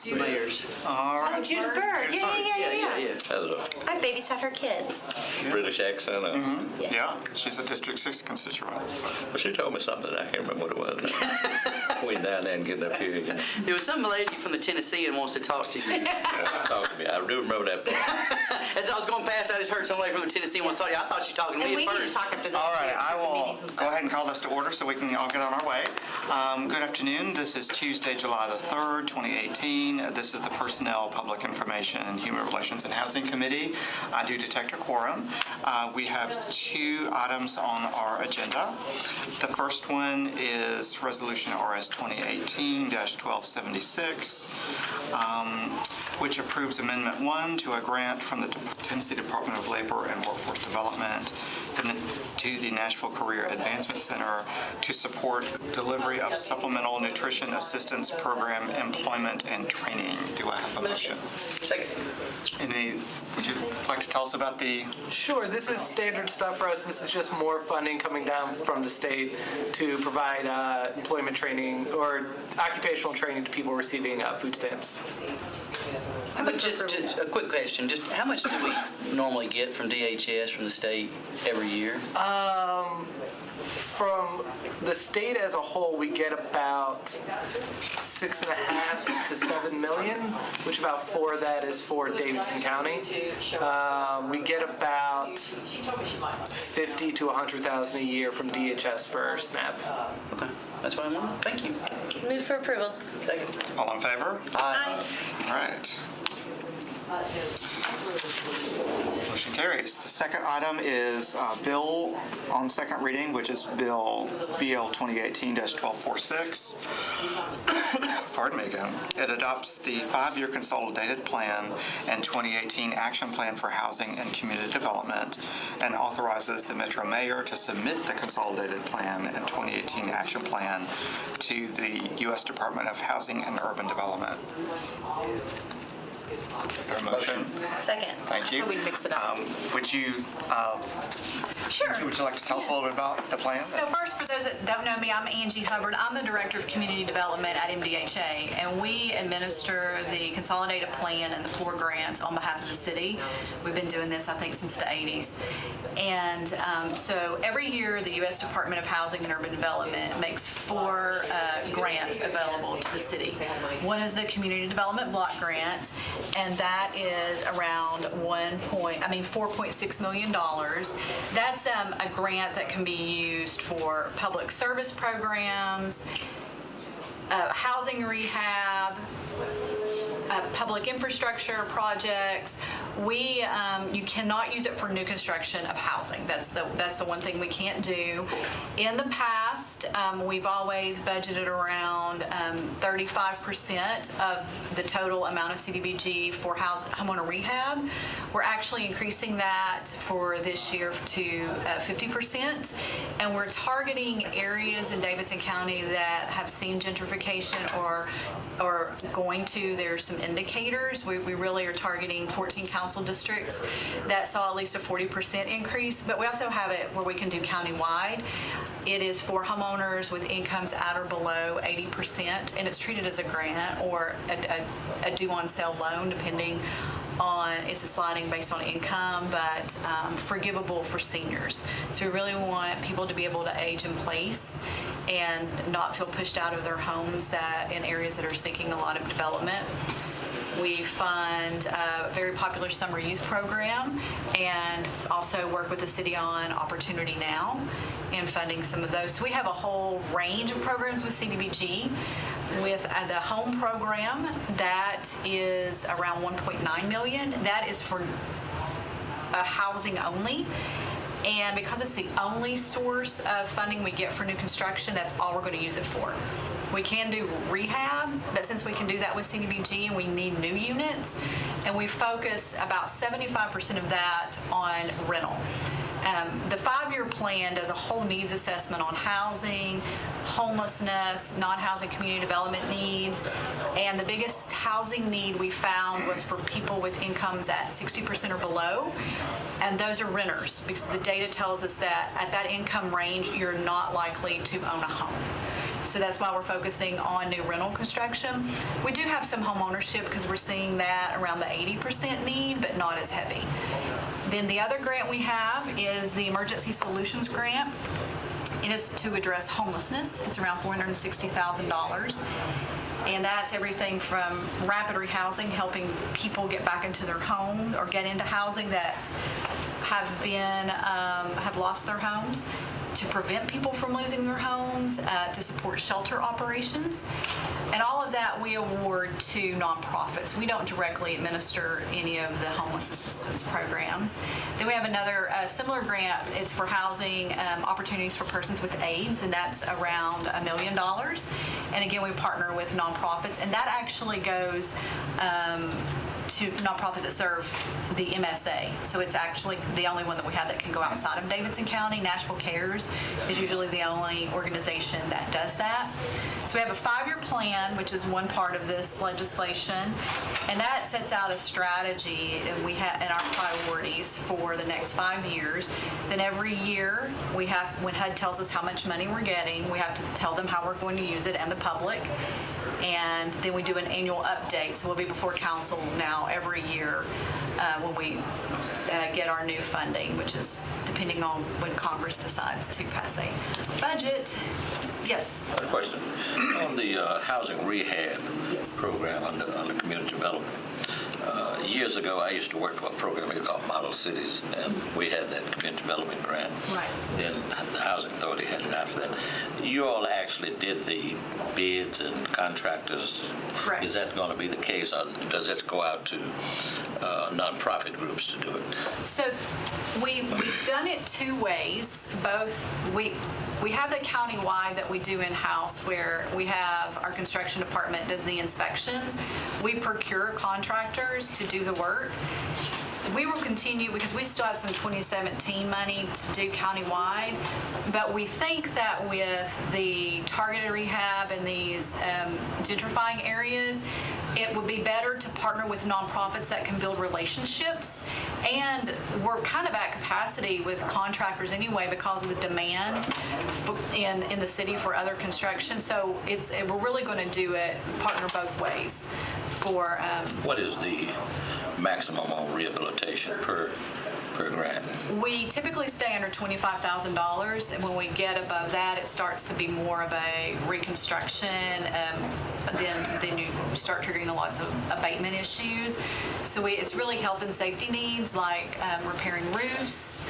Mayors. All right. Oh, Judith Bird. Yeah. I babysat her kids. British accent. Yeah, she's a District 6 constituent. So. Well, she told me something. I can't remember what it was. Went down there and getting up here. You know. There was some lady from the Tennessee and wants to talk to you. Talk to me. I do remember that. As I was going past, I just heard some lady from the Tennessee wants to talk to you. I thought you were talking to And me we at need to first. talk after this. All right, too, I because the will meetings and go stuff. ahead and call this to order so we can all get on our way. Good afternoon. This is Tuesday, July the 3rd, 2018. This is the Personnel, Public Information, Human Relations, and Housing Committee. I do detect a quorum. We have 2 items on our agenda. The first one is Resolution RS 2018-1276, which approves Amendment 1 to a grant from the Tennessee Department of Labor and Workforce Development to the Nashville Career Advancement Center to support delivery of supplemental nutrition assistance program employment and training. Do I have a motion? Second. Would you like to tell us about the... Sure, this is standard stuff for us. This is just more funding coming down from the state to provide employment training or occupational training to people receiving food stamps. How much, just a quick question, just how much do we normally get from DHS from the state every year? From the state as a whole, we get about 6.5 to 7 million, which about 4 of that is for Davidson County. We get about 50 to 100,000 a year from DHS for SNAP. Okay, that's what I wanted. Thank you. Move for approval. Second. All in favor? Aye. All right. Motion carries. The second item is bill on second reading, which is BL 2018-1246. Pardon me again. It adopts the 5-year consolidated plan and 2018 action plan for housing and community development and authorizes the Metro Mayor to submit the consolidated plan and 2018 action plan to the U.S. Department of Housing and Urban Development. Is there a motion? Second. Thank you. So we mix it up. Would you like to tell us a little bit about the plan? So first, for those that don't know me, I'm Angie Hubbard. I'm the Director of Community Development at MDHA, and we administer the consolidated plan and the 4 grants on behalf of the city. We've been doing this, I think, since the 80s. And so every year, the U.S. Department of Housing and Urban Development makes 4 grants available to the city. One is the Community Development Block Grant, and that is around $4.6 million. That's a grant that can be used for public service programs, housing rehab, public infrastructure projects. You cannot use it for new construction of housing. That's the one thing we can't do. In the past, we've always budgeted around 35% of the total amount of CDBG for homeowner rehab. We're actually increasing that for this year to 50%, and we're targeting areas in Davidson County that have seen gentrification or going to. There's some indicators. We really are targeting 14 council districts that saw at least a 40% increase, but we also have it where we can do countywide. It is for homeowners with incomes at or below 80%, and it's treated as a grant or a due-on-sale loan, depending on, it's a sliding based on income, but forgivable for seniors. So we really want people to be able to age in place and not feel pushed out of their homes in areas that are seeking a lot of development. We fund a very popular summer youth program and also work with the city on Opportunity Now and funding some of those. So we have a whole range of programs with CDBG. With the home program, that is around $1.9 million. That is for housing only. And because it's the only source of funding we get for new construction, that's all we're going to use it for. We can do rehab, but since we can do that with CDBG and we need new units, and we focus about 75% of that on rental. The 5-year plan does a whole needs assessment on housing, homelessness, non-housing community development needs, and the biggest housing need we found was for people with incomes at 60% or below, and those are renters, because the data tells us that at that income range, you're not likely to own a home. So that's why we're focusing on new rental construction. We do have some home ownership because we're seeing that around the 80% need, but not as heavy. Then the other grant we have is the Emergency Solutions Grant. It is to address homelessness. It's around $460,000. And that's everything from rapid rehousing, helping people get back into their home or get into housing that have lost their homes, to prevent people from losing their homes, to support shelter operations. And all of that we award to nonprofits. We don't directly administer any of the homeless assistance programs. Then we have another similar grant. It's for housing opportunities for persons with AIDS, and that's around $1 million. And again, we partner with nonprofits, and that actually goes to nonprofits that serve the MSA. So it's actually the only one that we have that can go outside of Davidson County. Nashville Cares is usually the only organization that does that. So we have a 5-year plan, which is one part of this legislation, and that sets out a strategy and we have and our priorities for the next 5 years. Then every year we have, when HUD tells us how much money we're getting, we have to tell them how we're going to use it and the public. And then we do an annual update. So we'll be before council now every year when we get our new funding, which is depending on when Congress decides to pass a budget. Yes. A question. On the housing rehab program under community development, years ago I used to work for a program here called Model Cities, and we had that community development grant. Right. Then the Housing Authority had it after that. You all actually did the bids and contractors. Correct. Is that going to be the case, or does it go out to nonprofit groups to do it? So we've done it two ways. Both we have the countywide that we do in-house, where we have our construction department does the inspections. We procure contractors to do the work. We will continue because we still have some 2017 money to do countywide, but we think that with the targeted rehab and these gentrifying areas, it would be better to partner with nonprofits that can build relationships. And we're kind of at capacity with contractors anyway because of the demand in the city for other construction. So we're really going to do it, partner both ways. For What is the maximum on rehabilitation per grant? we typically stay under $25,000, and when we get above that, it starts to be more of a reconstruction. Then you start triggering a lot of abatement issues. So it's really health and safety needs like repairing roofs,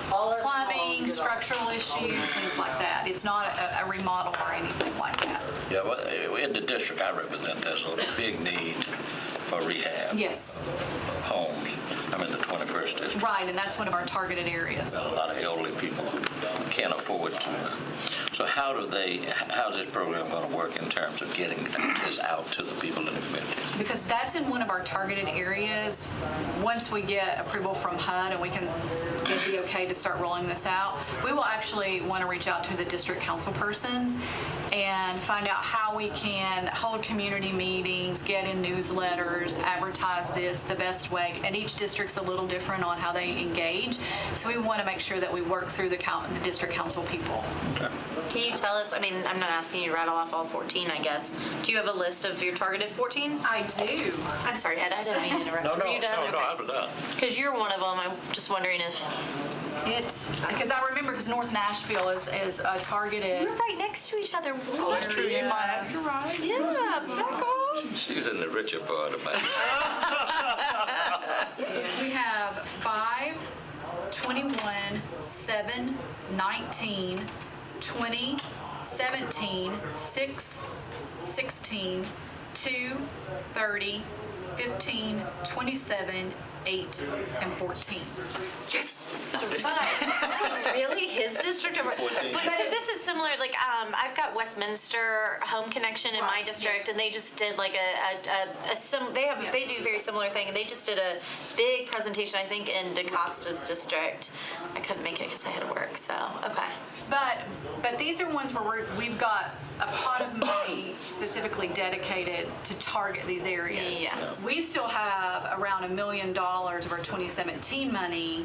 plumbing, structural issues, things like that. It's not a remodel or anything like that. Yeah, well, in the district I represent, there's a big need for rehab. Yes. Of homes. I'm in the 21st district. Right, and that's one of our targeted areas. A lot of elderly people can't afford to. So how's this program going to work in terms of getting this out to the people in the community? Because that's in one of our targeted areas. Once we get approval from HUD and we can get the okay to start rolling this out, we will actually want to reach out to the district council persons and find out how we can hold community meetings, get in newsletters, advertise this the best way. And each district's a little different on how they engage. So we want to make sure that we work through the district council people. Okay. Can you tell us, I mean, I'm not asking you to rattle off all 14, I guess. Do you have a list of your targeted 14? I do. I'm sorry, Ed, I didn't mean to interrupt. Were you done? I was done. Because you're one of them. I'm just wondering if... Because I remember, because North Nashville is a targeted. We're right next to each other. Oh, that's true. You might have to ride. Yeah, back off. She's in the richer part of my. We have 5, 21, 7, 19, 20, 17, 6, 16, 2, 30, 15, 27, 8, and 14. Yes. But Really? His district? But see, this is similar, like, I've got Westminster Home Connection in my district, and they just did like they do a very similar thing, and they just did a big presentation, I think, in DaCosta's district. I couldn't make it because I had to work, so, okay. But these are ones where we've got a pot of money specifically dedicated to target these areas. Yeah. We still have around $1 million of our 2017 money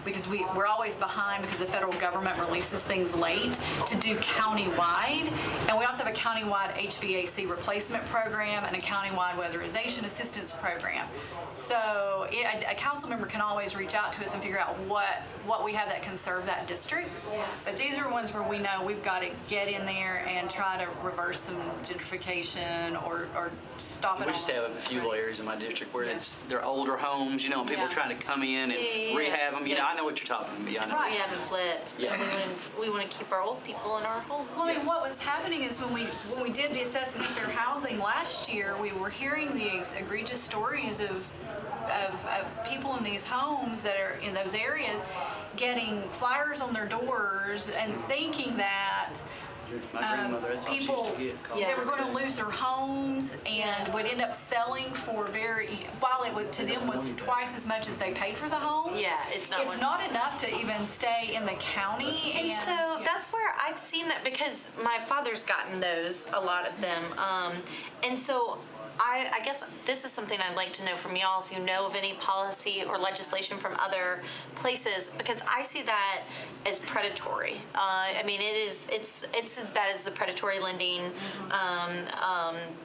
because we're always behind because the federal government releases things late, to do countywide. And we also have a countywide HVAC replacement program and a countywide weatherization assistance program. So a council member can always reach out to us and figure out what we have that can serve that district. But these are ones where we know we've got to get in there and try to reverse some gentrification or stop it. We just have a few little areas in my district where they're older homes, and people Yeah. trying to come in and rehab them. I know what you're talking about. I know. Right. We haven't flip. Yeah. We want to keep our old people in our homes. Well, I mean, what was happening is when we did the assessment of fair housing last year, we were hearing these egregious stories of people in these homes that are in those areas getting flyers on their doors and thinking that My grandmother, that's all she used people to get. Called. they were going to lose their homes and would end up selling for while it was to them was twice as much as they paid for the home. Yeah, it's not enough to even stay in the county. And so that's where I've seen that, because my father's gotten those, a lot of them. And so I guess this is something I'd like to know from y'all, if you know of any policy or legislation from other places, because I see that as predatory. I mean, it's as bad as the predatory lending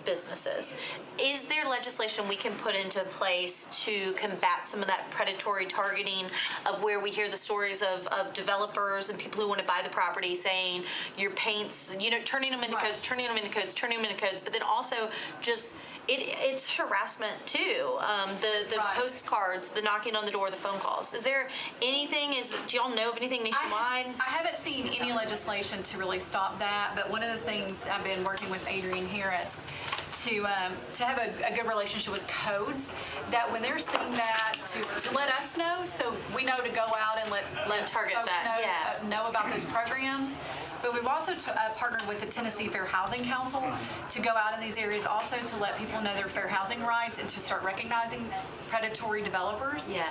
businesses. Is there legislation we can put into place to combat some of that predatory targeting of where we hear the stories of developers and people who want to buy the property saying your paint's, turning them into Right. codes, turning them into codes, but then also just it's harassment too. The Right. postcards, the knocking on the door, the phone calls. Is there anything? Do y'all know of anything nationwide? I haven't seen any legislation to really stop that, but one of the things I've been working with Adrian Harris to have a good relationship with codes, that when they're seeing that, to let us know, so we know to go out and let target folks that, know about those programs. But we've also partnered with the Tennessee Fair Housing Council to go out in these areas also to let people know their fair housing rights and to start recognizing predatory developers. Yeah.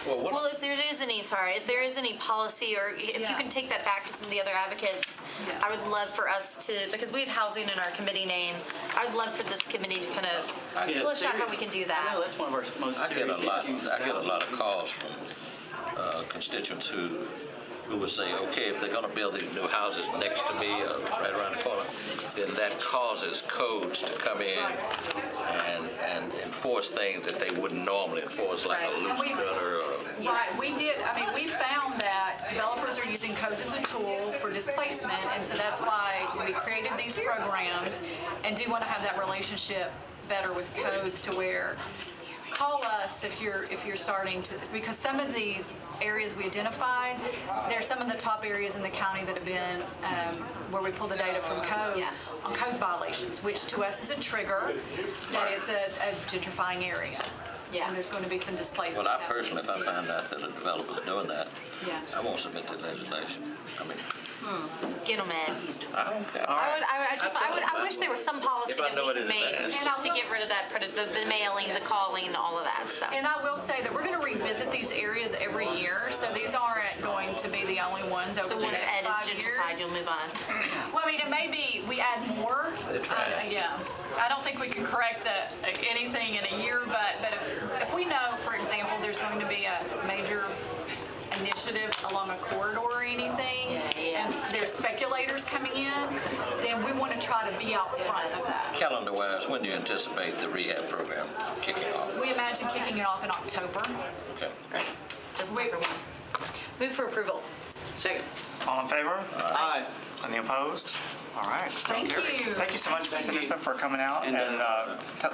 Well, if there is any policy, or if you can take that back to some of the other advocates, I would love for us to, because we have housing in our committee name, I'd love for this committee to kind of flesh out how we can do I know that. that's one of our most I get serious a lot. issues. I get a lot of calls from constituents who would say, okay, if they're going to build these new houses next to me, right around the corner, then that causes codes to come in and enforce things that they wouldn't normally enforce, like a loose gutter. Right, we found that developers are using codes as a tool for displacement, and so that's why we created these programs and do want to have that relationship better with codes, to where call us if you're starting to, because some of these areas we identified, they're some of the top areas in the county that have been where we pull the data from codes on codes violations, which to us is a trigger that it's a gentrifying area. Yeah. And there's going to be some displacement. Well, I personally, if I find out that a developer's doing that, Yeah. I won't submit to legislation. I mean, Get them in. I don't care. I wish there was some policy If I that know we it could is make bad. to get rid of that, the mailing, the calling, all of that, so. And I will say that we're going to revisit these areas every year, so these aren't going to be the only ones over So the once next Ed is 5 years. gentrified, you'll move on. Well, I mean, it may be we add more. Yeah, I don't think we can correct anything in a year, but if we know, for example, there's going to be a major initiative along a corridor or anything, and there's speculators coming in, then we want to try to be out front of that. Calendar-wise, when do you anticipate the rehab program kicking off? We imagine kicking it off in October. Okay. Just number one. Move for approval. Second. All in favor? Aye. Any opposed? All right. Thank Carries. you. Thank you so much, Ms. Thank you. Henderson, for coming out And, and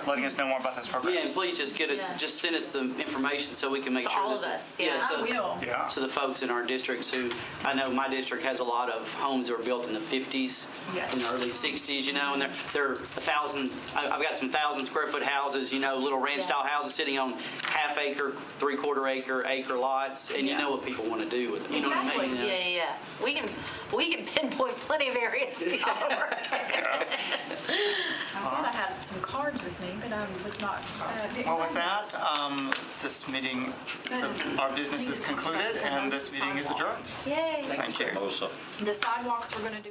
letting us know more about this program. Yeah, and please just just send us the information so we can make To sure. all that- of us, yeah. so- I will. Yeah. So the folks in our districts who, I know my district has a lot of homes that were built in the 50s, Yes. in the early 60s, and they're 1,000, I've got some 1,000-square-foot houses, little ranch-style houses sitting on half-acre, three-quarter-acre lots, and you know what people want to do with them. You know what I mean? Exactly. Yeah. We can pinpoint plenty of areas we all work. I thought I had some cards with me, but I was not. Well, with that, this meeting, our business is concluded, and this meeting is adjourned. Yay. Thank you. Also. The sidewalks we're going to do.